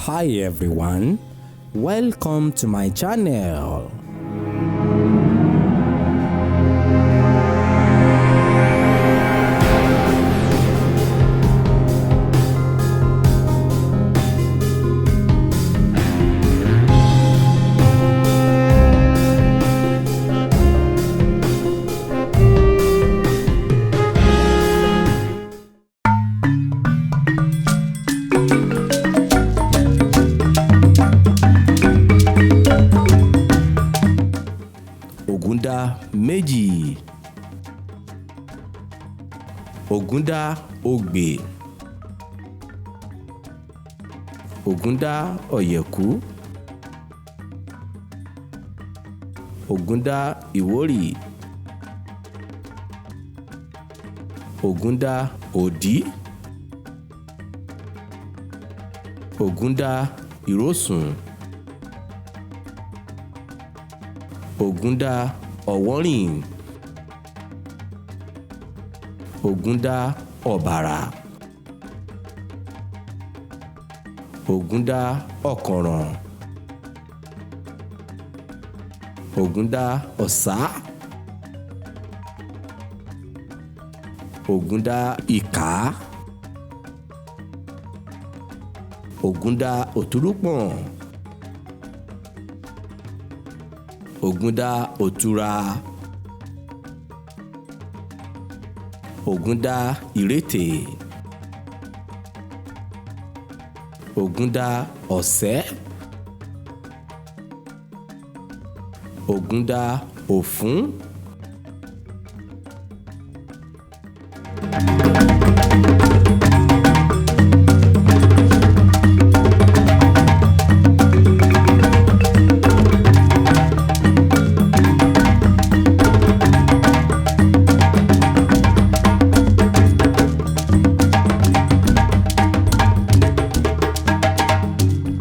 Hi everyone, welcome to my channel. Ogunda Meji, Ogunda ogbe, Ogunda oyeku, Ogunda iwori, Ogunda odi, Ogunda irosun, Ogunda ọ̀wọ́rìn, Ogunda ọ̀bàrà, Ogunda ọ̀kànràn, Ogunda ọ̀sà, Ogunda ìkà, Ogunda otuurupon, Ogunda otura, Ogunda irete, Ogunda ọ̀sẹ́, Ogunda ofun,